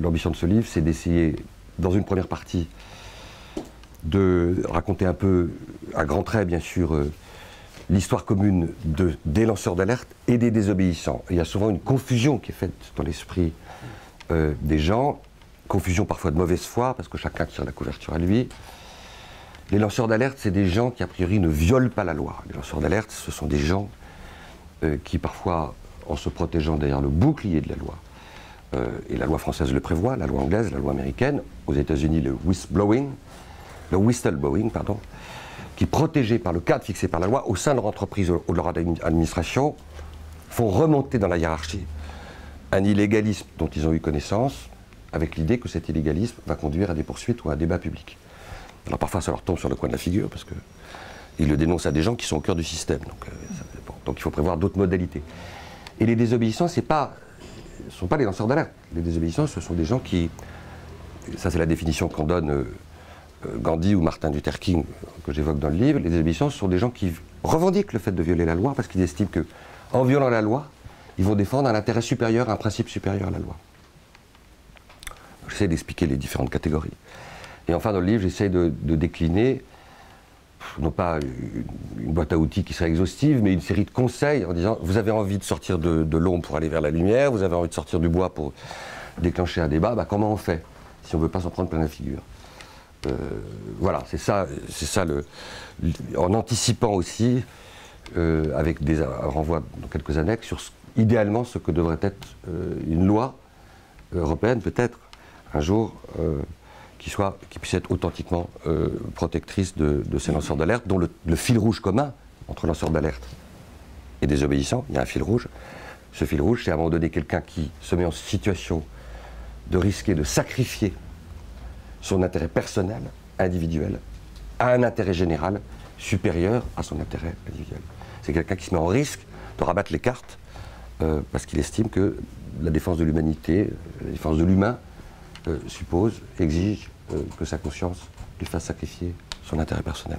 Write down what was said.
l'ambition de ce livre, c'est d'essayer, dans une première partie, de raconter un peu, à grands traits bien sûr, l'histoire commune des lanceurs d'alerte et des désobéissants. Il y a souvent une confusion qui est faite dans l'esprit des gens, confusion parfois de mauvaise foi, parce que chacun tire la couverture à lui. Les lanceurs d'alerte, c'est des gens qui, a priori, ne violent pas la loi. Les lanceurs d'alerte, ce sont des gens qui, parfois, en se protégeant derrière le bouclier de la loi, et la loi française le prévoit, la loi anglaise, la loi américaine, aux États-Unis, le whistleblowing, pardon, qui, protégés par le cadre fixé par la loi, au sein de leur entreprise ou de leur administration, font remonter dans la hiérarchie un illégalisme dont ils ont eu connaissance, avec l'idée que cet illégalisme va conduire à des poursuites ou à un débat public. Alors parfois ça leur tombe sur le coin de la figure, parce qu'ils le dénoncent à des gens qui sont au cœur du système. Donc il faut prévoir d'autres modalités. Et les désobéissants, ce ne sont pas les lanceurs d'alerte. Les désobéissants, ce sont des gens qui, ça c'est la définition qu'en donne Gandhi ou Martin Luther King, que j'évoque dans le livre, les désobéissants, ce sont des gens qui revendiquent le fait de violer la loi, parce qu'ils estiment qu'en violant la loi, ils vont défendre un intérêt supérieur, un principe supérieur à la loi. J'essaie d'expliquer les différentes catégories. Et enfin, dans le livre, j'essaie de décliner, non pas une boîte à outils qui serait exhaustive, mais une série de conseils en disant, vous avez envie de sortir de l'ombre pour aller vers la lumière, vous avez envie de sortir du bois pour déclencher un débat, comment on fait si on ne veut pas s'en prendre plein la figure? Voilà, c'est ça en anticipant aussi, avec un renvoi dans quelques annexes, sur idéalement ce que devrait être une loi européenne, peut-être, un jour, qui puisse être authentiquement protectrice de ces lanceurs d'alerte, dont le fil rouge commun entre lanceurs d'alerte et désobéissants, il y a un fil rouge. Ce fil rouge, c'est à un moment donné quelqu'un qui se met en situation de risquer de sacrifier son intérêt personnel, individuel, à un intérêt général supérieur à son intérêt individuel. C'est quelqu'un qui se met en risque de rabattre les cartes parce qu'il estime que la défense de l'humanité, la défense de l'humain, exige que sa conscience lui fasse sacrifier son intérêt personnel.